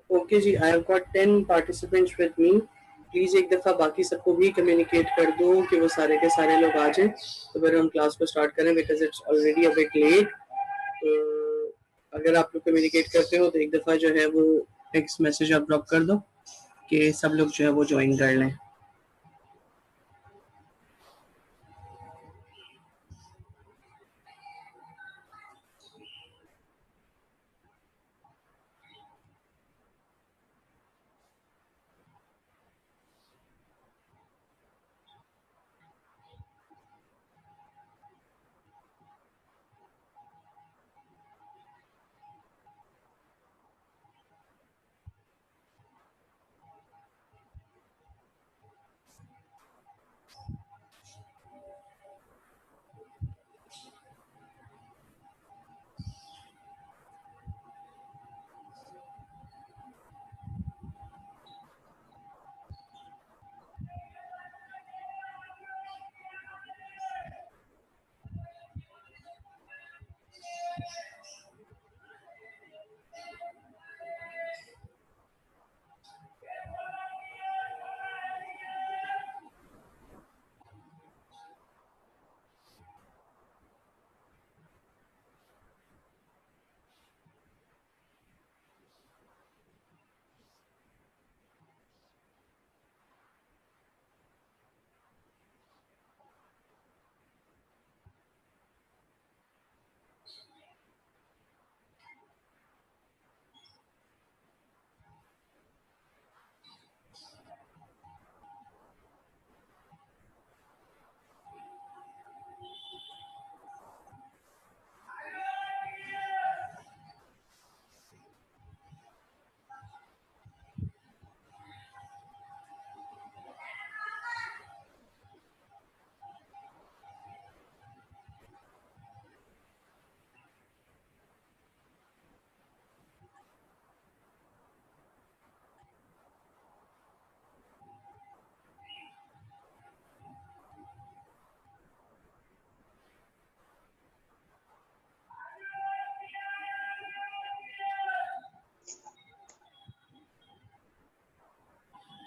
Okay जी, I have got 10 participants with me. Please एक दफा बाकी सबको भी कम्युनिकेट कर दो कि वो सारे के सारे लोग आ जाएं, तो फिर हम क्लास को स्टार्ट करें because it's already a bit late. तो अगर आप लोग कम्युनिकेट करते हो तो एक दफा जो है वो टेक्स्ट मैसेज आप ड्रॉप कर दो कि सब लोग जो है वो ज्वाइन कर लें।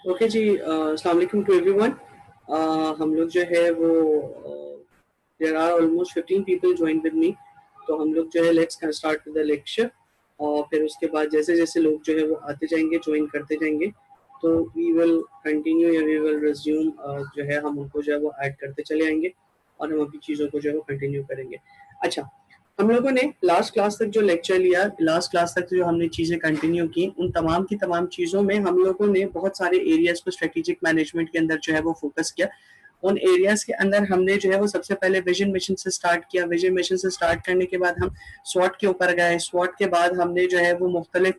ओके जी, अस्सलाम वालेकुम टू एवरीवन। हम लोग जो है वो there are almost 15 people join with me. तो हम लोग जो है let's start with the lecture, और फिर उसके बाद जैसे जैसे लोग जो है वो आते जाएंगे, ज्वाइन करते जाएंगे, तो वी विल कंटिन्यू या वी विल रिज्यूम, जो है हम उनको जो है वो ऐड करते चले आएंगे और हम अपनी चीज़ों को जो है वो कंटिन्यू करेंगे। अच्छा, हम लोगों ने लास्ट क्लास तक जो लेक्चर लिया, लास्ट क्लास तक जो हमने चीज़ें कंटिन्यू की, उन तमाम की तमाम चीज़ों में हम लोगों ने बहुत सारे एरियाज को स्ट्रेटेजिक मैनेजमेंट के अंदर जो है वो फोकस किया। उन एरियाज के अंदर हमने जो है वो सबसे पहले विजन मिशन से स्टार्ट किया। विजन मिशन से स्टार्ट करने के बाद हम स्वॉट के ऊपर गए। स्वॉट के बाद हमने जो है वो मुख्तलिफ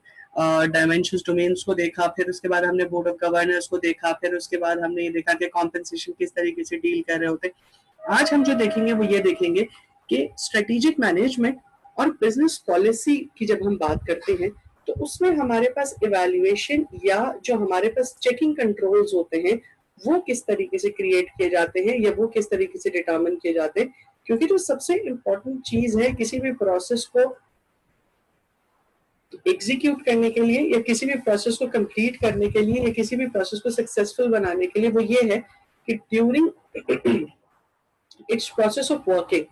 डायमेंशन डोमेन्स को देखा। फिर उसके बाद हमने बोर्ड ऑफ गवर्नर्स को देखा। फिर उसके बाद हमने ये देखा कि कॉम्पनसेशन किस तरीके से डील कर रहे होते। आज हम जो देखेंगे वो ये देखेंगे कि स्ट्रेटेजिक मैनेजमेंट और बिजनेस पॉलिसी की जब हम बात करते हैं तो उसमें हमारे पास इवैल्यूएशन या जो हमारे पास चेकिंग कंट्रोल्स होते हैं वो किस तरीके से क्रिएट किए जाते हैं या वो किस तरीके से डिटरमिन किए जाते हैं। क्योंकि जो सबसे इम्पोर्टेंट चीज है किसी भी प्रोसेस को एग्जीक्यूट करने के लिए या किसी भी प्रोसेस को कंप्लीट करने के लिए या किसी भी प्रोसेस को सक्सेसफुल बनाने के लिए वो ये है कि during its process of working,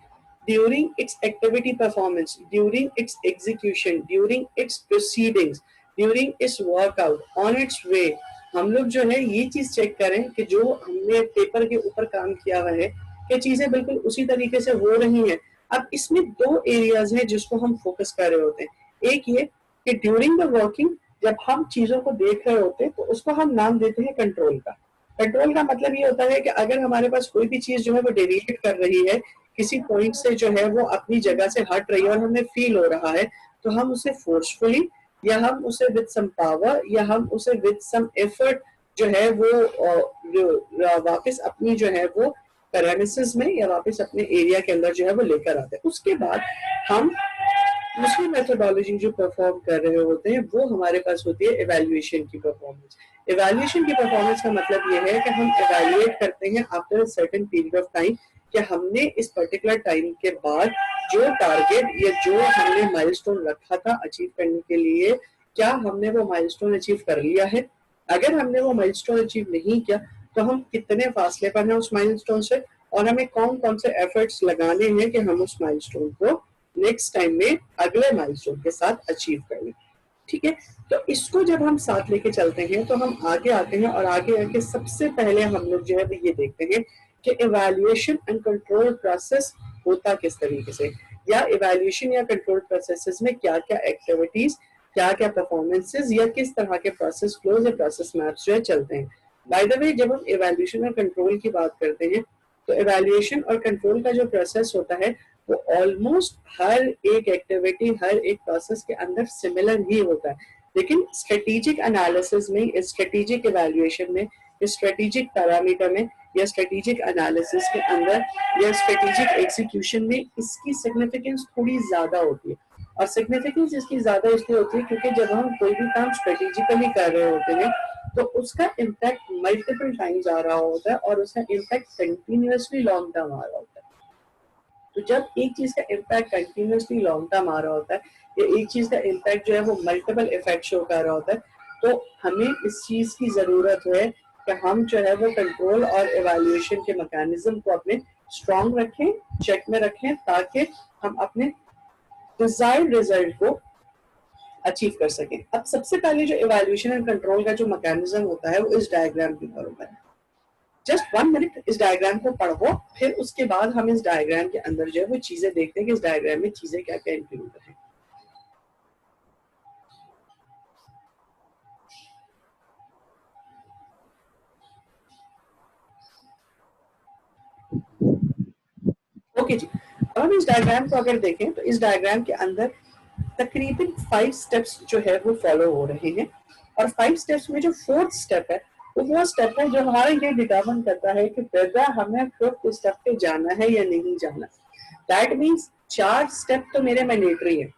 during its activity performance, during its execution, during its proceedings, during its workout, on its way, हम लोग जो है ये चीज चेक करें कि जो हमने पेपर के ऊपर काम किया हुआ है कि चीजें बिल्कुल उसी तरीके से हो रही हैं। अब इसमें दो एरियाज हैं जिसको हम फोकस कर रहे होते हैं। एक ये कि ड्यूरिंग द वर्किंग जब हम चीजों को देख रहे होते हैं तो उसको हम नाम देते हैं कंट्रोल का। कंट्रोल का मतलब ये होता है कि अगर हमारे पास कोई भी चीज जो है वो डेविएट कर रही है किसी पॉइंट से, जो है वो अपनी जगह से हट रही है और हमें फील हो रहा है, तो हम उसे फोर्सफुली या हम उसे विद सम पावर या हम उसे विद सम एफर्ट जो है वो वापस अपनी जो है वो पैरामिसिस में या वापस अपने एरिया के अंदर जो है वो लेकर आते हैं। उसके बाद हम दूसरी मेथोडोलॉजी जो परफॉर्म कर रहे होते हैं वो हमारे पास होती है इवैल्यूएशन की परफॉर्मेंस। इवैल्यूएशन की परफॉर्मेंस का मतलब ये है कि हम इवैल्यूएट करते हैं after a certain period of time कि हमने इस पर्टिकुलर टाइम के बाद जो टारगेट या जो हमने माइलस्टोन रखा था अचीव करने के लिए, क्या हमने वो माइलस्टोन अचीव कर लिया है। अगर हमने वो माइलस्टोन अचीव नहीं किया तो हम कितने फासले पर हैं उस माइलस्टोन से और हमें कौन कौन से एफर्ट्स लगाने हैं कि हम उस माइलस्टोन को नेक्स्ट टाइम में अगले माइलस्टोन के साथ अचीव कर लें। ठीक है, तो इसको जब हम साथ लेके चलते हैं तो हम आगे आते हैं और आगे आके सबसे पहले हम लोग जो है वो ये देखते हैं कि इवैल्यूएशन एंड कंट्रोल प्रोसेस होता किस तरीके से, या इवैल्यूएशन या कंट्रोल प्रोसेसेस में क्या क्या एक्टिविटीज, क्या क्या परफॉर्मेंसेस या किस तरह के प्रोसेस फ्लोज या प्रोसेस मैप्स जो है चलते हैं। बाय द वे, जब हम इवैल्यूएशन और कंट्रोल की बात करते हैं तो इवैल्यूएशन और कंट्रोल का जो प्रोसेस होता है वो ऑलमोस्ट हर एक एक्टिविटी, हर एक प्रोसेस के अंदर सिमिलर ही होता है, लेकिन स्ट्रेटेजिक एनालिसिस में, स्ट्रेटेजिक इवैल्यूएशन में, स्ट्रेटेजिक पैरामीटर में या स्ट्रेटेजिक एनालिसिस के अंदर या स्ट्रेटेजिक एग्जीक्यूशन में इसकी सिग्निफिकेंस थोड़ी ज्यादा होती है। और सिग्निफिकेंस इसकी ज्यादा इसलिए होती है क्योंकि जब हम कोई भी काम स्ट्रेटेजिकली कर रहे होते हैं तो उसका इम्पैक्ट मल्टीपल टाइम्स आ रहा होता है और उसका इम्पैक्ट कंटिन्यूअसली लॉन्ग टर्म आ रहा होता है। तो जब एक चीज का इम्पैक्ट कंटिन्यूअसली लॉन्ग टर्म आ रहा होता है या एक चीज का इम्पैक्ट जो है वो मल्टीपल इफेक्ट शो कर रहा होता है, तो हमें इस चीज की जरूरत है कि हम जो है वो कंट्रोल और इवैल्यूएशन के मैकेनिज्म को अपने स्ट्रॉन्ग रखें, चेक में रखें, ताकि हम अपने डिजायर्ड रिजल्ट को अचीव कर सकें। अब सबसे पहले जो इवैल्यूएशन एंड कंट्रोल का जो मैकेनिज्म होता है वो इस डायग्राम के ऊपर होता है। जस्ट 1 मिनट इस डायग्राम को पढ़ो, फिर उसके बाद हम इस डायग्राम के अंदर जो है वो चीजें देखते हैं कि इस डायग्राम में चीजें क्या क्या इंक्लूड है। ओके जी, अब हम इस डायग्राम को अगर देखें तो इस डायग्राम के अंदर तकरीबन 5 स्टेप्स जो है वो फॉलो हो रहे हैं और 5 स्टेप्स में जो 4th स्टेप है वो स्टेप है जो हमारा ये डिटरमाइन करता है कि वेदर हमें 5th स्टेप पे जाना है या नहीं जाना। दैट मीन्स 4 स्टेप तो मेरे मैंडेटरी है,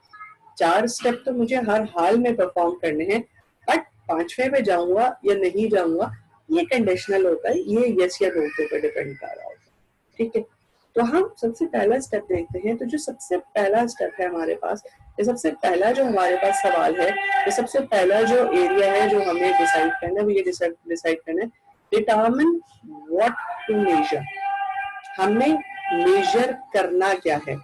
4 स्टेप तो मुझे हर हाल में परफॉर्म करने हैं, बट 5वें पे जाऊंगा या नहीं जाऊंगा ये कंडीशनल होता है, ये यस या नो के ऊपर डिपेंड कर रहा होता है। ठीक है, तो हम सबसे पहला स्टेप देखते हैं। तो जो सबसे पहला स्टेप है हमारे पास, ये सबसे पहला जो हमारे पास सवाल है, ये सबसे पहला जो एरिया है जो हमें डिसाइड करना है वो ये डिसाइड करना है, डिटरमिन व्हाट टू मेजर। हमें मेजर करना क्या है,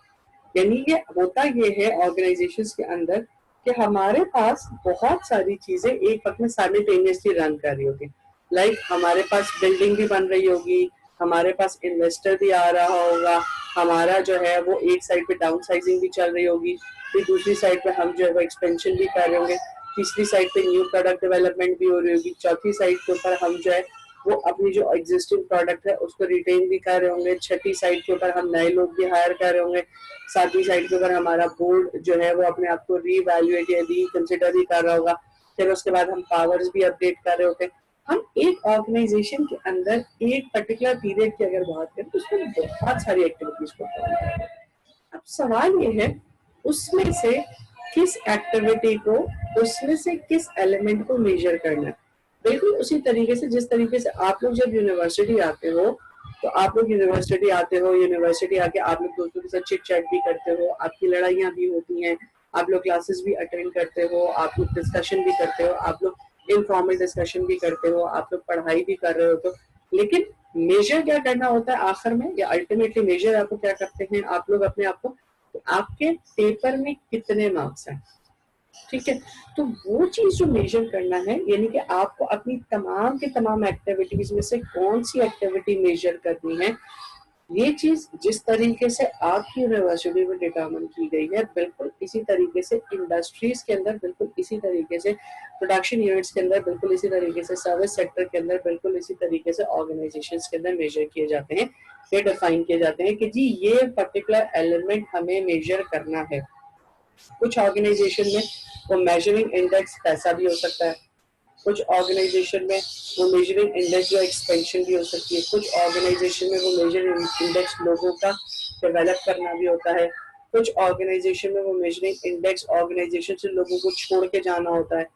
यानी ये होता ये है ऑर्गेनाइजेशंस के अंदर कि हमारे पास बहुत सारी चीजें एक वक्त में साइमल्टेनियसली रन कर रही होगी। लाइक हमारे पास बिल्डिंग भी बन रही होगी, हमारे पास इन्वेस्टर भी आ रहा होगा, हमारा जो है वो एक साइड पे डाउन साइजिंग भी चल रही होगी, फिर दूसरी साइड पे हम जो है वो एक्सपेंशन भी कर रहे होंगे, तीसरी साइड पे न्यू प्रोडक्ट डेवलपमेंट भी हो रही होगी, चौथी साइड के ऊपर हम जो है वो अपनी जो एग्जिस्टिंग प्रोडक्ट है उसको रिटेन भी कर रहे होंगे, छठी साइड के ऊपर हम नए लोग भी हायर कर रहे होंगे, सातवीं साइड के ऊपर हमारा बोर्ड जो है वो अपने आप को रीवैल्यूएट या रीकंसिडर भी कर रहा होगा, फिर उसके बाद हम पावर्स भी अपडेट कर रहे होते हैं। हम एक ऑर्गेनाइजेशन के अंदर एक पर्टिकुलर पीरियड की अगर बात करें तो उसमें बहुत सारी एक्टिविटीज परफॉर्म करते हैं। अब सवाल ये है उसमें से किस एक्टिविटी को, उसमें से किस एलिमेंट को मेजर करना है। बिल्कुल उसी तरीके से जिस तरीके से आप लोग जब यूनिवर्सिटी आते हो तो आप लोग यूनिवर्सिटी आते हो, यूनिवर्सिटी आके आप लोग दोस्तों के साथ चिट चैट भी करते हो, आपकी लड़ाइयाँ भी होती हैं, आप लोग क्लासेस भी अटेंड करते हो, आप लोग डिस्कशन भी करते हो, आप लोग इनफॉर्मल डिस्कशन भी करते हो, आप लोग पढ़ाई भी कर रहे हो, तो लेकिन मेजर क्या करना होता है आखिर में, या अल्टीमेटली मेजर आपको क्या करते हैं आप लोग अपने आप को, तो आपके पेपर में कितने मार्क्स हैं, ठीक है। तो वो चीज जो मेजर करना है, यानी कि आपको अपनी तमाम के तमाम एक्टिविटीज में से कौन सी एक्टिविटी मेजर करनी है, ये चीज जिस तरीके से आपकी यूनिवर्सिटी में डिटरमिन की गई है, बिल्कुल इसी तरीके से इंडस्ट्रीज के अंदर, बिल्कुल इसी तरीके से प्रोडक्शन यूनिट्स के अंदर, बिल्कुल इसी तरीके से सर्विस सेक्टर के अंदर, बिल्कुल इसी तरीके से ऑर्गेनाइजेशंस के अंदर मेजर किए जाते हैं, ये डिफाइन किए जाते हैं कि जी ये पर्टिकुलर एलिमेंट हमें मेजर करना है। कुछ ऑर्गेनाइजेशन में वो मेजरिंग इंडेक्स पैसा भी हो सकता है, कुछ ऑर्गेनाइजेशन में वो मेजरिंग इंडेक्स जो एक्सपेंशन भी हो सकती है, कुछ ऑर्गेनाइजेशन में वो मेजरिंग इंडेक्स लोगों का डेवलप करना भी होता है, कुछ ऑर्गेनाइजेशन में वो मेजरिंग इंडेक्स ऑर्गेनाइजेशन से लोगों को छोड़ के जाना होता है,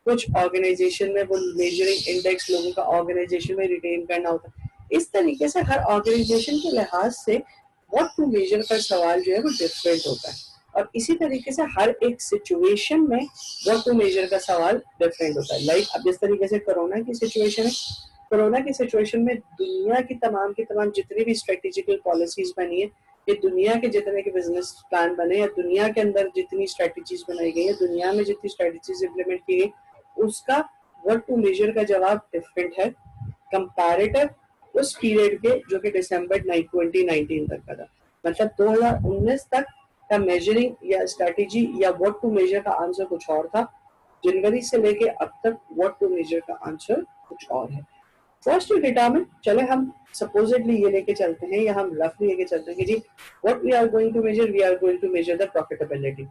कुछ ऑर्गेनाइजेशन में वो मेजरिंग इंडेक्स लोगों का ऑर्गेनाइजेशन में रिटेन करना होता है। इस तरीके से हर ऑर्गेनाइजेशन के लिहाज से व्हाट टू मेजर का सवाल जो है वो डिफरेंट होता है, और इसी तरीके से हर एक सिचुएशन में व्हाट टू मेजर का सवाल डिफरेंट होता है। लाइक अब जिस तरीके से कोरोना की सिचुएशन है, कोरोना की सिचुएशन में दुनिया की तमाम जितनी भी स्ट्रेटेजिकल पॉलिसीज बनी है, ये दुनिया के जितने के बिजनेस प्लान बने, या दुनिया के अंदर जितनी स्ट्रेटेजीज बनाई गई है, दुनिया में जितनी स्ट्रेटेजीज इम्प्लीमेंट की गई, उसका व्हाट टू मेजर का जवाब डिफरेंट है कंपैरेटिव उस पीरियड के जो कि दिसंबर 2019 तक का था। मतलब 2019 तक का मेजरिंग या स्ट्रेटेजी या व्हाट टू मेजर का आंसर कुछ और था, जनवरी से लेके अब तक व्हाट टू मेजर का आंसर कुछ और है। फर्स्ट टू डिटरमिन, चले हम सपोजिटली ये लेके चलते हैं, या हम रफली लेके चलते हैं कि जी what we are going to measure, we are going to measure the profitability,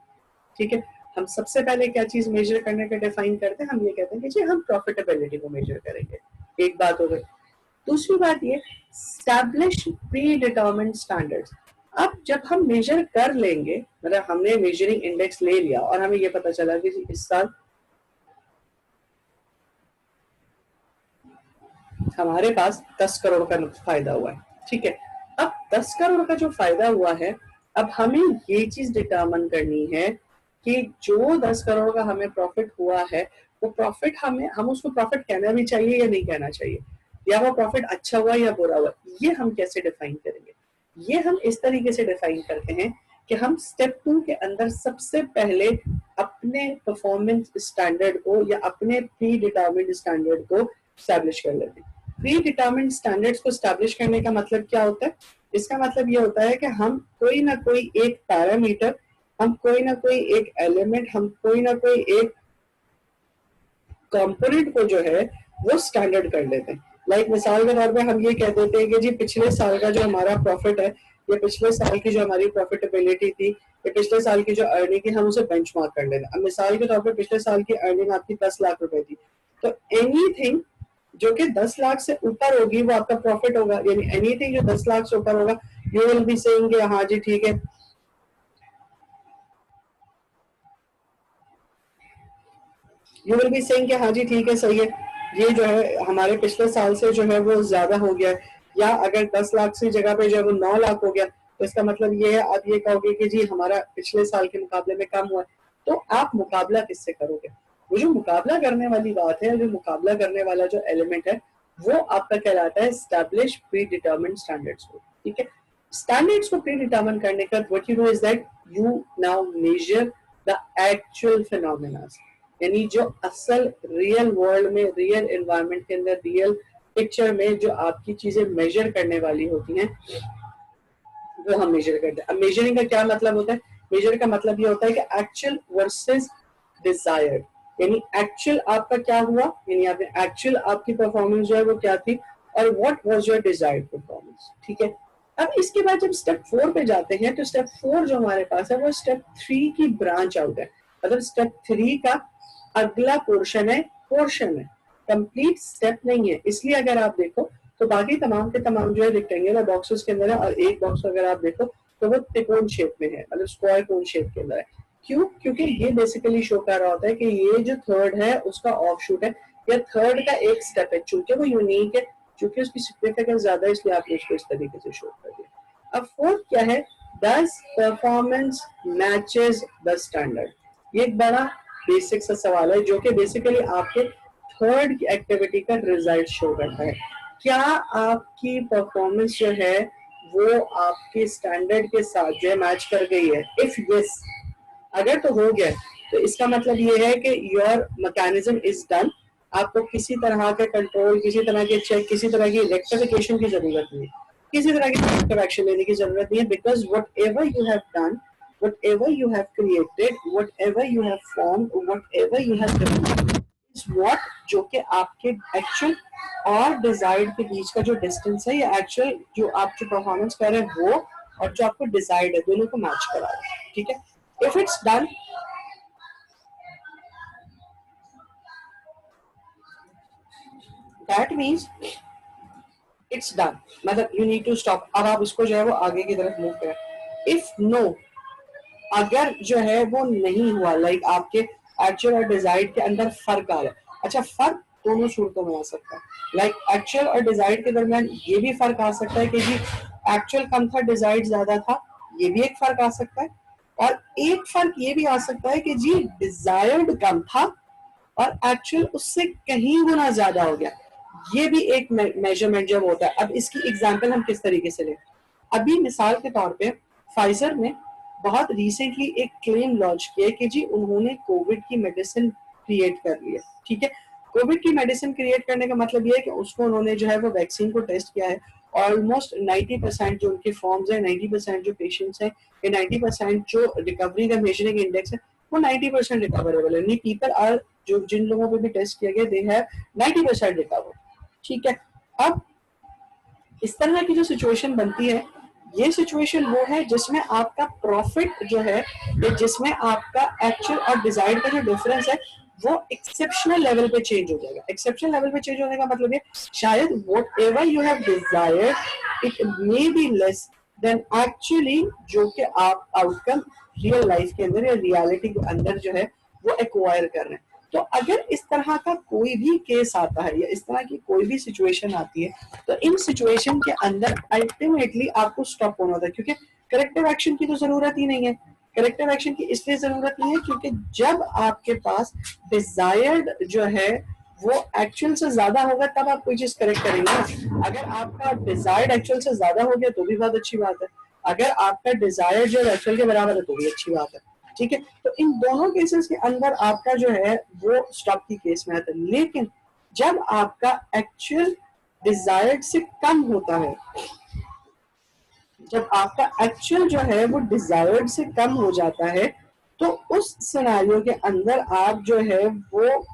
ठीक है। हम सबसे पहले क्या चीज मेजर करने का डिफाइन करते हैं, हम ये कहते हैं कि जी हम प्रॉफिटेबिलिटी को मेजर करेंगे, एक बात हो गई। दूसरी बात ये, स्टैब्लिश प्री डिटरमिन्ड स्टैंडर्ड्स। अब जब हम मेजर कर लेंगे, मतलब हमने मेजरिंग इंडेक्स ले लिया और हमें ये पता चला कि इस साल हमारे पास 10 करोड़ का फायदा हुआ है, ठीक है। अब 10 करोड़ का जो फायदा हुआ है, अब हमें ये चीज डिटरमिन करनी है कि जो 10 करोड़ का हमें प्रॉफिट हुआ है, वो प्रॉफिट हम उसको प्रॉफिट कहना भी चाहिए या नहीं कहना चाहिए, या वो प्रॉफिट अच्छा हुआ या बुरा हुआ, ये हम कैसे डिफाइन करेंगे। ये हम इस तरीके से डिफाइन करते हैं कि हम स्टेप 2 के अंदर सबसे पहले अपने परफॉर्मेंस स्टैंडर्ड को या अपने प्री डिटरमिन्ड स्टैंडर्ड को स्टैब्लिश कर लेते हैं। प्री डिटरमिन्ड स्टैंडर्ड्स को स्टैब्लिश करने का मतलब क्या होता है, इसका मतलब ये होता है कि हम कोई ना कोई एक पैरामीटर, हम कोई ना कोई एक एलिमेंट, हम कोई ना कोई एक कंपोनेंट को जो है वो स्टैंडर्ड कर लेते हैं। लाइक मिसाल के तौर पे हम ये कह देते हैं कि जी पिछले साल का जो हमारा प्रॉफिट है, या पिछले साल की जो हमारी प्रॉफिटेबिलिटी थी, या पिछले साल की जो अर्निंग थी, हम उसे बेंचमार्क कर लेते हैं। अब मिसाल के तौर पे पिछले साल की अर्निंग आपकी 10 लाख रुपए थी, तो एनीथिंग जो कि 10 लाख से ऊपर होगी वो आपका प्रॉफिट होगा, यानी एनीथिंग जो 10 लाख से ऊपर होगा, यू विल बी सेइंग कि हाँ जी ठीक है, यू विल बी सेइंग कि हाँ जी ठीक है, सही है, ये जो है हमारे पिछले साल से जो है वो ज्यादा हो गया है। या अगर 10 लाख की जगह पे जो है वो 9 लाख हो गया, तो इसका मतलब ये है, आप ये कहोगे कि जी हमारा पिछले साल के मुकाबले में कम हुआ है। तो आप मुकाबला किससे करोगे, वो जो मुकाबला करने वाली बात है, जो मुकाबला करने वाला जो एलिमेंट है, वो आपका कहलाता है एस्टैब्लिश प्री डिटरमिन्ड स्टैंडर्ड्स को, ठीक है। स्टैंडर्ड्स को प्री डिटरमिन करने का what you do is that you now measure the actual phenomena, यानी जो असल रियल वर्ल्ड में, रियल एनवायरनमेंट के अंदर, रियल पिक्चर में जो आपकी चीजें मेजर करने वाली होती हैं, वो हम मेजर करते हैं। अब मेजरिंग का क्या मतलब होता है, मेजर का मतलब ये होता है कि एक्चुअल वर्सेस डिजायर्ड, यानी एक्चुअल आपका क्या हुआ, यानी आपने एक्चुअल आपकी परफॉर्मेंस जो है वो क्या थी, और what was your desired performance, ठीक है। अब इसके बाद जब स्टेप 4 पे जाते हैं, तो स्टेप 4 जो हमारे पास है वो स्टेप 3 की ब्रांच आउट है, मतलब स्टेप 3 का अगला पोर्शन है, कंप्लीट स्टेप नहीं है। इसलिए अगर आप देखो तो बाकी तमाम के तमाम जो है रेक्टेंगुलर बॉक्सेस के अंदर है, और एक बॉक्स अगर आप देखो तो वो त्रिकोण शेप में है, मतलब स्क्वायर कोन शेप के अंदर है। क्यों, क्योंकि ये बेसिकली शो कर रहा होता है कि ये जो थर्ड है उसका ऑफशूट है, या थर्ड का एक स्टेप है, चूंकि वो यूनिक है, चूंकि उसकी सिग्निफिकेंस ज्यादा है, इसलिए आपने उसको इस तरीके से शो कर दिया। अब फोर्थ क्या है, Does performance matches the standard? ये एक बड़ा बेसिक सा सवाल है जो कि बेसिकली आपके थर्ड एक्टिविटी का रिजल्ट शो करता है। क्या आपकी परफॉर्मेंस जो है वो आपके स्टैंडर्ड के साथ जो है मैच कर गई है? इफ यस, अगर तो हो गया तो इसका मतलब ये है कि योर मैकेनिज्म इज डन। आपको किसी तरह के कंट्रोल, किसी तरह के चेक, किसी तरह की रेक्टिफिकेशन की जरूरत नहीं है, किसी तरह की करेक्टिव एक्शन लेने की जरूरत नहीं है, because what ever you have done, what ever you have created, what ever you have form, what ever you have is what जो कि आपके एक्चुअल और डिजायर्ड के बीच का जो डिस्टेंस है, या एक्चुअल जो आप जो परफॉर्मेंस कर रहे हैं वो और जो आपको डिजायर्ड है, दोनों को मैच करा रहे हैं। ठीक है, if it's done, that means it's done, मतलब यू नीड टू स्टॉप। अब आप इसको जो है वो आगे की तरफ मूव करें। इफ नो, अगर जो है वो नहीं हुआ, लाइक आपके एक्चुअल और डिजायर्ड के अंदर फर्क आ रहा है। अच्छा, फर्क दोनों सूरतों में आ सकता है, लाइक एक्चुअल और डिजायर्ड के दरमियान ये भी फर्क आ सकता है कि जी एक्चुअल कम था, डिजायर्ड ज्यादा था, ये भी एक फर्क आ सकता है। और एक फर्क ये भी आ सकता है कि जी डिजायर्ड कम था और एक्चुअल उससे कहीं गुना ज्यादा हो गया। ये भी एक मेजरमेंट जब होता है। अब इसकी एग्जांपल हम किस तरीके से लें? अभी मिसाल के तौर पे फाइजर ने बहुत रिसेंटली एक क्लेम लॉन्च किया कि जी उन्होंने कोविड की मेडिसिन क्रिएट कर ली है। ठीक है, कोविड की मेडिसिन क्रिएट करने का मतलब ये है कि उसको उन्होंने जो है वो वैक्सीन को टेस्ट किया है। ऑलमोस्ट 90% जो उनके फॉर्म्स है, 90% जो पेशेंट्स हैं, 90% जो रिकवरी का मेजरिंग इंडेक्स है, वो 90% रिकवरेबल है। पीपल आर, जो जिन लोगों पे भी टेस्ट किया गया, दे हैव 90% रिकवर। ठीक है, अब इस तरह की जो सिचुएशन बनती है, ये सिचुएशन वो है जिसमें आपका प्रॉफिट जो है, या जिसमें आपका एक्चुअल और डिजायर्ड का जो डिफरेंस है वो एक्सेप्शनल लेवल पे चेंज हो जाएगा। एक्सेप्शनल लेवल पे चेंज होने का मतलब ये, शायद what ever you have desired it may be less than actually जो कि आप आउटकम रियल लाइफ के अंदर या रियलिटी के अंदर जो है वो एक्वायर कर रहे हैं। तो अगर इस तरह का कोई भी केस आता है या इस तरह की कोई भी सिचुएशन आती है, तो इन सिचुएशन के अंदर अल्टीमेटली आपको स्टॉप होना होता है, क्योंकि करेक्टिव एक्शन की तो जरूरत ही नहीं है। करेक्टिव एक्शन की इसलिए जरूरत नहीं है क्योंकि जब आपके पास डिजायर्ड जो है वो एक्चुअल से ज्यादा होगा तब आप कोई चीज करेक्ट करेंगे। अगर आपका डिजायर्ड एक्चुअल से ज्यादा हो गया तो भी बहुत अच्छी बात है, अगर आपका डिजायर जो एक्चुअल के बराबर है तो भी अच्छी बात है। ठीक है, तो इन दोनों केसेस के अंदर आपका जो है वो स्टॉप की केस में आता है। लेकिन जब आपका एक्चुअल डिजायर्ड से कम होता है, जब आपका एक्चुअल जो है वो डिजायर्ड से कम हो जाता है, तो उस सिनेरियो के अंदर आप जो है वो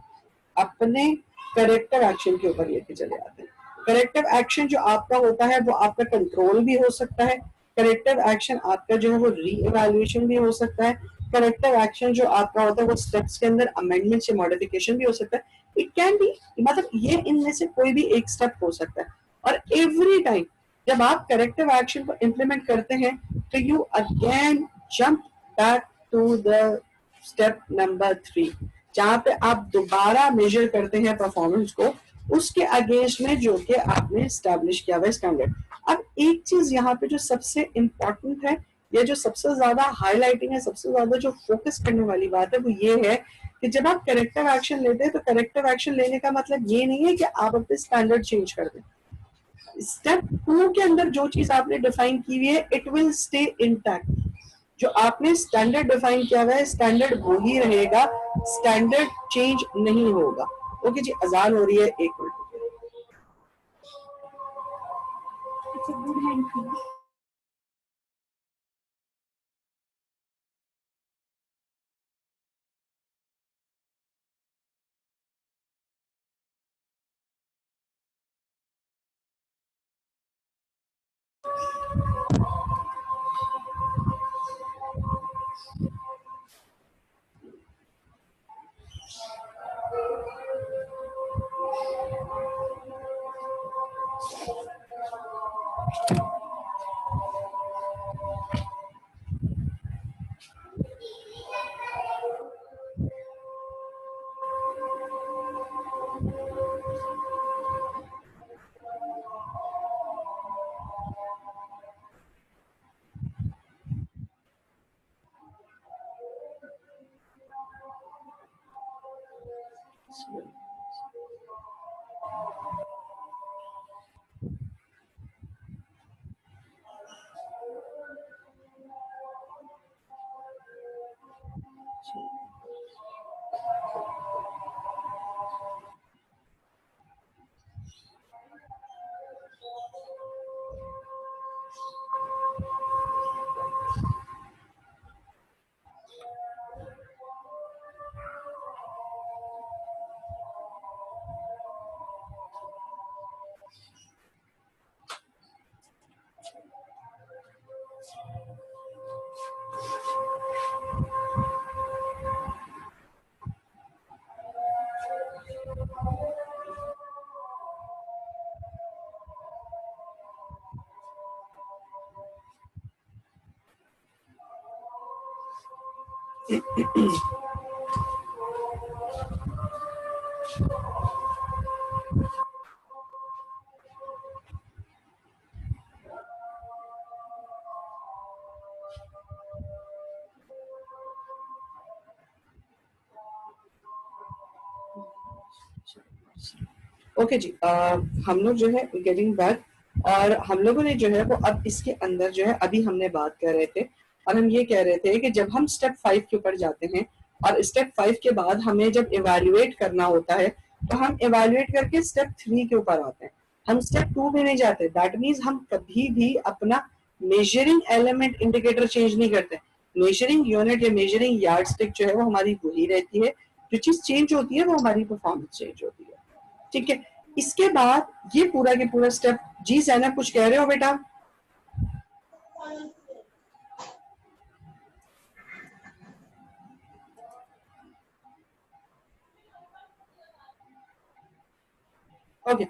अपने करेक्टिव एक्शन के ऊपर लेके चले आते हैं। करेक्टिव एक्शन जो आपका होता है वो आपका कंट्रोल भी हो सकता है, करेक्टिव एक्शन आपका जो है वो री इवेल्युएशन भी हो सकता है, करेक्टिव एक्शन जो आपका होता है वो स्टेप्स के अंदर अमेंडमेंट या मॉडिफिकेशन भी हो सकता है। इट कैन बी, मतलब ये इनमें से कोई भी एक स्टेप हो सकता है। और एवरी टाइम जब आप करेक्टिव एक्शन को इम्प्लीमेंट करते हैं तो you again jump back to the step number 3, जहां पे आप दोबारा मेजर करते हैं परफॉर्मेंस को उसके अगेंस्ट में जो कि आपने स्टैब्लिश किया हुआ स्टैंडर्ड। अब एक चीज यहाँ पे जो सबसे इंपॉर्टेंट है, या जो सबसे ज्यादा हाईलाइटिंग है, सबसे ज्यादा जो फोकस करने वाली बात है, वो ये है कि जब आप करेक्टिव एक्शन लेते हैं तो करेक्टिव एक्शन लेने का मतलब ये नहीं है कि आप अपने स्टैंडर्ड चेंज कर दें। स्टेप 2 के अंदर जो चीज आपने डिफाइन की हुई है इट विल स्टे इंटैक्ट। जो आपने स्टैंडर्ड डिफाइन किया हुआ है स्टैंडर्ड वो ही रहेगा, स्टैंडर्ड चेंज नहीं होगा। ओके जी, अजान हो रही है, एक मिनट। ओके जी, हम लोग जो है गेटिंग बैक, और हम लोगों ने जो है वो अब इसके अंदर जो है अभी हमने बात कर रहे थे, और हम ये कह रहे थे कि जब हम स्टेप 5 के ऊपर जाते हैं और स्टेप 5 के बाद हमें जब इवैल्यूएट करना होता है तो हम इवैल्यूएट करके स्टेप 3 के ऊपर आते हैं, हम स्टेप 2 में नहीं जाते। दैट मीन्स हम कभी भी अपना मेजरिंग एलिमेंट इंडिकेटर चेंज नहीं करते। मेजरिंग यूनिट या मेजरिंग यार्डस्टिक जो है वो हमारी वही रहती है, जो चीज चेंज होती है वो हमारी परफॉर्मेंस चेंज होती है। ठीक है, इसके बाद ये पूरा के पूरा स्टेप, जी जैनब कुछ कह रहे हो बेटा? ओके,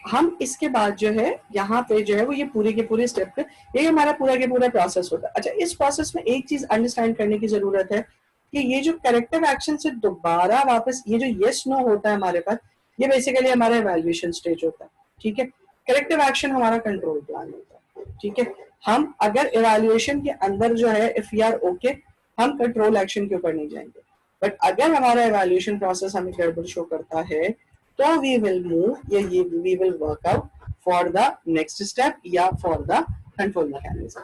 हम इसके बाद जो है यहाँ पे जो है वो ये पूरे के पूरे स्टेप पे ये हमारा पूरा के पूरा प्रोसेस होता है। अच्छा, इस प्रोसेस में एक चीज अंडरस्टैंड करने की जरूरत है कि ये जो करेक्टिव एक्शन से दोबारा वापस ये जो यस नो होता है हमारे पास, ये बेसिकली हमारा इवैल्यूएशन स्टेज होता है। ठीक है, करेक्टिव एक्शन हमारा कंट्रोल प्लान होता है। ठीक है, हम अगर इवैल्यूएशन के अंदर जो है इफ वी आर ओके, हम कंट्रोल एक्शन के ऊपर नहीं जाएंगे, बट अगर हमारा इवैल्यूएशन प्रोसेस हमें गड़बड़ शो करता है तो वी विल मूव या ये we will work out for the next step या for the control mechanism.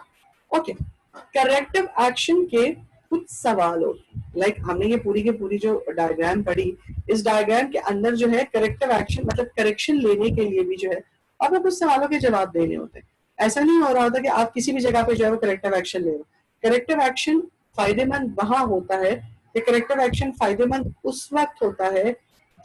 Okay, corrective action के कुछ सवाल होते हैं, लाइक हमने ये पूरी की पूरी जो डायग्राम पढ़ी, इस डायग्राम के अंदर जो है करेक्टिव एक्शन मतलब करेक्शन लेने के लिए भी जो है आपको कुछ सवालों के जवाब देने होते हैं। ऐसा नहीं हो रहा होता कि आप किसी भी जगह पे जो है वो करेक्टिव एक्शन ले रहे हो। करेक्टिव एक्शन फायदेमंद वहां होता है कि करेक्टिव एक्शन फायदेमंद उस वक्त होता है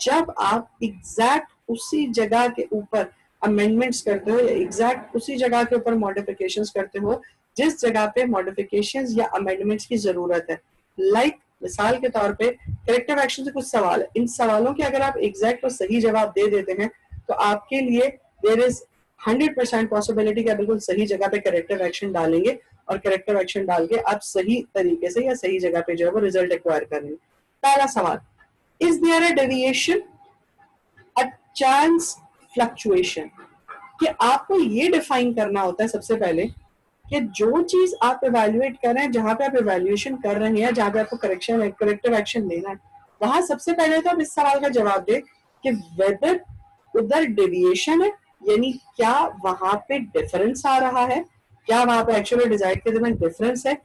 जब आप एग्जैक्ट उसी जगह के ऊपर अमेंडमेंट्स करते हो या एग्जैक्ट उसी जगह के ऊपर मॉडिफिकेशंस करते हो जिस जगह पे मॉडिफिकेशंस या अमेंडमेंट्स की जरूरत है। लाइक मिसाल के तौर पे करेक्टिव एक्शन से कुछ सवाल है, इन सवालों के अगर आप एग्जैक्ट और सही जवाब दे देते हैं तो आपके लिए देयर इज 100% पॉसिबिलिटी कि आप बिल्कुल सही जगह पे करेक्टिव एक्शन डालेंगे और करेक्टिव एक्शन डाल के आप सही तरीके से या सही जगह पे जो है वो रिजल्ट एक्वायर करेंगे। पहला सवाल, is there a deviation, a chance fluctuation? कि आपको ये डिफाइन करना होता है सबसे पहले कि जो चीज आप इवैल्यूएट कर रहे हैं, जहां पे आप इवैल्यूएशन कर रहे हैं, जहां पे आपको करेक्शन करेक्टिव एक्शन लेना है, वहां सबसे पहले तो आप इस सवाल का जवाब दें कि वेदर उधर डेविएशन है, यानी क्या वहां पे डिफरेंस आ रहा है, क्या वहां पे एक्चुअली डिजाइन के दरमियान डिफरेंस है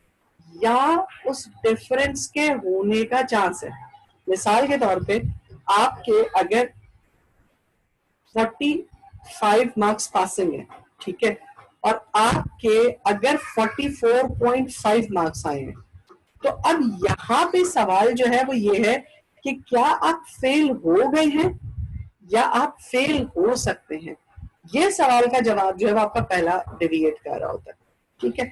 या उस डिफरेंस के होने का चांस है। मिसाल के तौर पे आपके अगर 45 मार्क्स पासिंग है, ठीक है, और आपके अगर 44.5 मार्क्स आए हैं, तो अब यहाँ पे सवाल जो है वो ये है कि क्या आप फेल हो गए हैं या आप फेल हो सकते हैं। ये सवाल का जवाब जो है वो आपका पहला डेविएट कर रहा होता है। ठीक है,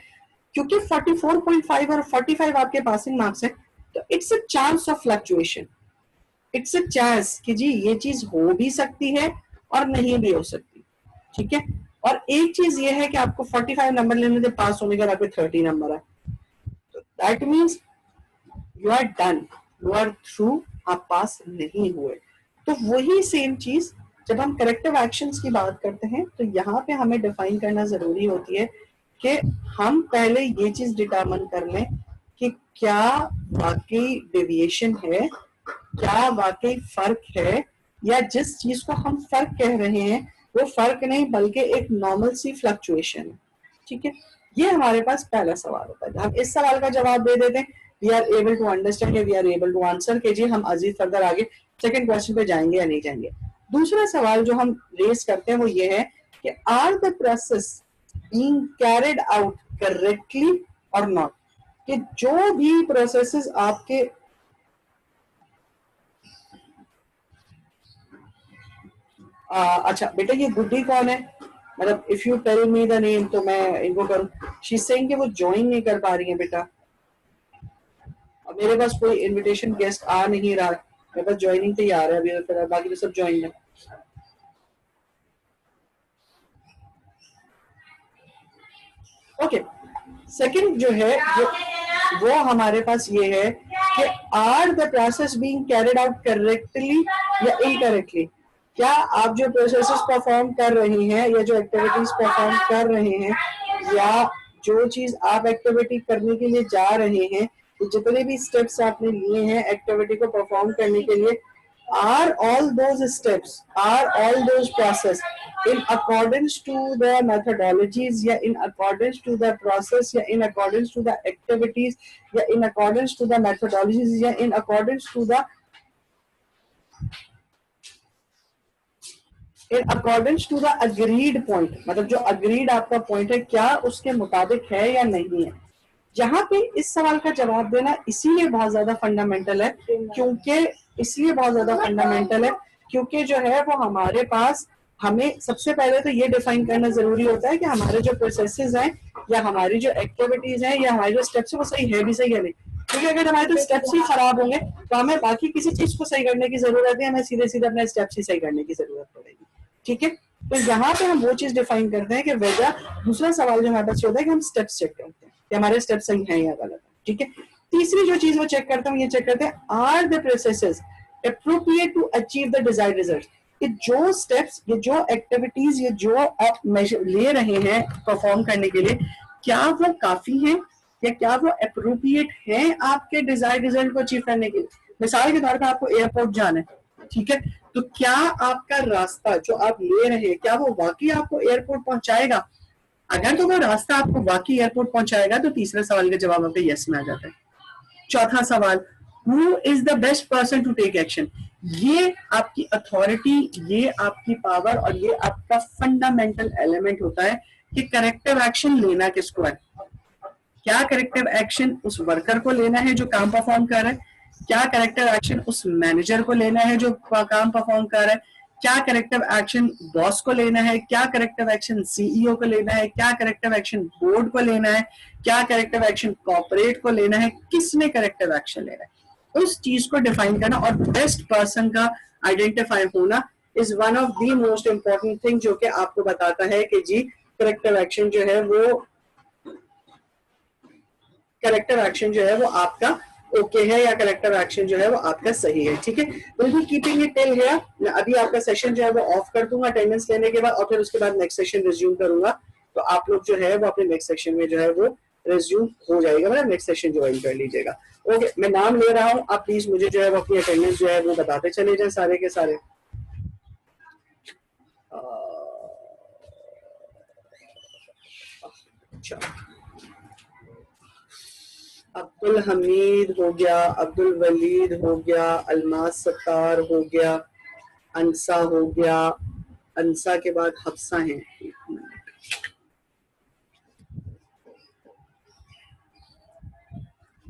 क्योंकि 44.5 और 45 आपके पासिंग मार्क्स है, तो it's a chance of fluctuation, it's a chance कि जी ये चीज हो भी सकती है और नहीं भी हो सकती। ठीक है, और एक चीज ये है कि आपको 45 नंबर लेने से पास होने का आपके 30 नंबर है, तो that means you are done, you are through, आप पास नहीं हुए। तो वही सेम चीज जब हम करेक्टिव एक्शंस की बात करते हैं तो यहाँ पे हमें डिफाइन करना जरूरी होती है कि हम पहले ये चीज डिटरमिन कर लें कि क्या वाकई डेविएशन है क्या वाकई फर्क है, या जिस चीज को हम फर्क कह रहे हैं वो फर्क नहीं बल्कि एक नॉर्मल सी फ्लक्चुएशन है। ठीक है, ये हमारे पास पहला सवाल होता है। हम इस सवाल का जवाब दे देते हैं, we are able to understand, we are able to answer के जी हम अजीज फर्दर आगे सेकंड क्वेश्चन पे जाएंगे या नहीं जाएंगे। दूसरा सवाल जो हम रेस करते हैं वो ये है कि are the process being carried out correctly और नॉट, कि जो भी प्रोसेसेस आपके अच्छा बेटा ये गुड्डी कौन है, मतलब if you tell me the name तो मैं इनको करूं। शी सेइंग कि वो ज्वाइन नहीं कर पा रही है बेटा, अब मेरे पास कोई इनविटेशन गेस्ट आ नहीं रहा, मेरे पास ज्वाइनिंग पे ही आ रहा है अभी, फिर बाकी तो सब ज्वाइन है। ओके, सेकंड जो है वो हमारे पास ये है कि are the process being carried out correctly या इनकरेक्टली, क्या आप जो प्रोसेसेस परफॉर्म कर रहे हैं या जो एक्टिविटीज परफॉर्म कर रहे हैं या जो चीज आप एक्टिविटी करने के लिए जा रहे हैं, तो जितने भी स्टेप्स आपने लिए हैं एक्टिविटी को परफॉर्म करने के लिए, are all those steps, are all those process in accordance to the methodologies या in accordance to the process या in accordance to the activities या in accordance to the methodologies या in accordance to the in accordance to the agreed point, मतलब जो agreed आपका point है क्या उसके मुताबिक है या नहीं है। यहाँ पे इस सवाल का जवाब देना इसीलिए बहुत ज्यादा फंडामेंटल है क्योंकि इसलिए बहुत ज्यादा फंडामेंटल है क्योंकि जो है वो हमारे पास, हमें सबसे पहले तो ये डिफाइन करना जरूरी होता है कि हमारे जो प्रोसेसेस हैं या हमारी जो एक्टिविटीज हैं या हमारे जो स्टेप्स है वो सही है भी सही है नहीं, क्योंकि अगर हमारे तो स्टेप्स ही खराब होंगे तो हमें बाकी किसी चीज को सही करने की जरूरत है, हमें सीधे सीधे अपने स्टेप्स ही सही करने की जरूरत पड़ेगी। ठीक है, तो यहाँ पे हम वो चीज डिफाइन करते हैं कि वजह, दूसरा सवाल जो हमारे पास होता है कि हम स्टेप्स चेक करते हैं कि हमारे स्टेप सही हैं या गलत है। ठीक है, तीसरी जो चीज वो चेक करते हैं ये चेक करते हैं are the processes appropriate to achieve the desired result, कि जो स्टेप्स, ये जो एक्टिविटीज, ये जो आप मेजर ले रहे हैं परफॉर्म करने के लिए, क्या वो काफी हैं या क्या वो अप्रोप्रिएट हैं आपके डिजायर्ड रिजल्ट को अचीव करने के लिए। मिसाल के तौर पर आपको एयरपोर्ट जाना है, ठीक है, तो क्या आपका रास्ता जो आप ले रहे हैं क्या वो वाकई आपको एयरपोर्ट पहुंचाएगा। अगर तो वो रास्ता आपको वाकई एयरपोर्ट पहुंचाएगा तो तीसरे सवाल का जवाब आपका यस में आ जाता है। चौथा सवाल, who is the best person to take action, ये आपकी अथॉरिटी, ये आपकी पावर और ये आपका फंडामेंटल एलिमेंट होता है कि करेक्टिव एक्शन लेना किसको है। क्या करेक्टिव एक्शन उस वर्कर को लेना है जो काम परफॉर्म कर रहा है, क्या करेक्टिव एक्शन उस मैनेजर को लेना है जो काम परफॉर्म कर रहा है, क्या करेक्टिव एक्शन बॉस को लेना है, क्या करेक्टिव एक्शन सीईओ को लेना है, क्या करेक्टिव एक्शन बोर्ड को लेना है, क्या करेक्टिव एक्शन कॉर्पोरेट को लेना है, किसने करेक्टिव एक्शन लेना है, उस चीज को डिफाइन करना और बेस्ट पर्सन का आइडेंटिफाई होना is one of the most important thing जो कि आपको बताता है कि जी करेक्टिव एक्शन जो है वो, करेक्टिव एक्शन जो है वो आपका ओके है या करेक्टिव एक्शन जो है वो आपका सही है। ठीक है, बिल्कुल कीपिंग इट टिल हियर, मैं अभी आपका सेशन जो है वो ऑफ कर दूंगा अटेंडेंस लेने के बाद और फिर उसके बाद नेक्स्ट सेशन रिज्यूम करूंगा, तो आप लोग जो है वो अपने नेक्स्ट सेशन में जो है वो रिज्यूम हो जाएगा, मतलब नेक्स्ट सेशन ज्वाइन कर लीजिएगा। ओके, मैं नाम ले रहा हूँ, आप प्लीज मुझे जो है वो अपनी अटेंडेंस जो है वो बताते चले जाए सारे के सारे। अच्छा, अब्दुल हमीद हो गया, अब्दुल वलीद हो गया, अलमास सत्तार हो गया, अंसा हो गया, अंसा के बाद हफ्सा है,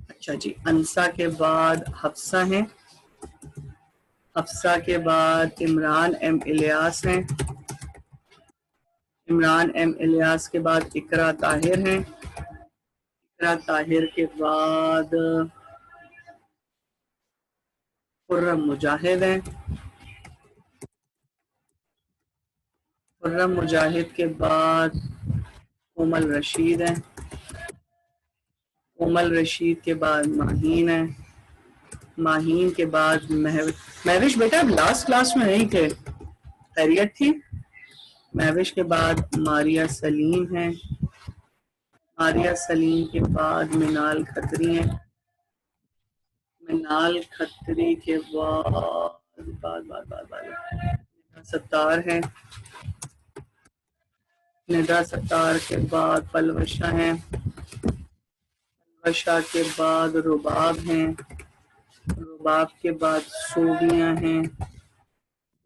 अच्छा जी, अंसा के बाद हफ्सा है, हफ्सा के बाद इमरान एम इलियास हैं, इमरान एम इलियास के बाद इकरा ताहिर हैं, इकरा ताहिर के बाद खुर्रम मुजाहिद हैं, खुर्रम मुजाहिद के बाद कोमल रशीद हैं, कोमल रशीद के बाद माहीन है, माहीन के बाद महविश बेटा अब लास्ट क्लास में नहीं थे, खैरियत थी। महविश के बाद मारिया सलीम है, मारिया सलीम के बाद मिनाल खत्री है, मिनाल खत्री के बाद सत्तार है, निदा सत्तार के बाद पलवशा है, पलवशा के बाद रुबाब हैं, रुबाब के बाद सूबिया हैं,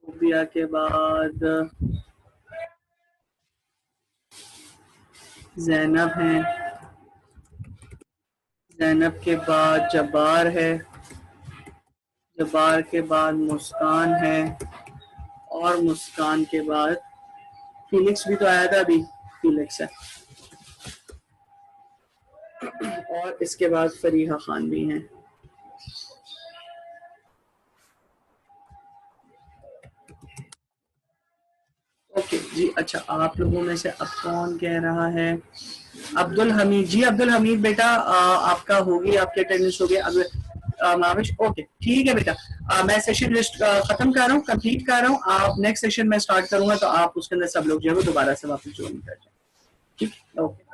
सूबिया के बाद ज़ैनब हैं, ज़ैनब के बाद जब्बार है, जब्बार के बाद मुस्कान है, और मुस्कान के बाद फीलिक्स भी तो आया था अभी, फीलिक्स है, और इसके बाद फरीहा खान भी हैं। ओके जी, अच्छा आप लोगों में से अब कौन कह रहा है? अब्दुल हमीद जी, अब्दुल हमीद बेटा आपका होगी, आपकी अटेंडेंस होगी। अब माविश ओके ठीक है बेटा, मैं सेशन लिस्ट खत्म कर रहा हूँ, कंप्लीट कर रहा हूँ। आप नेक्स्ट सेशन में स्टार्ट करूंगा तो आप उसके अंदर सब लोग जो है वो दोबारा से वापस ज्वाइन कर जाए, ठीक है? ओके।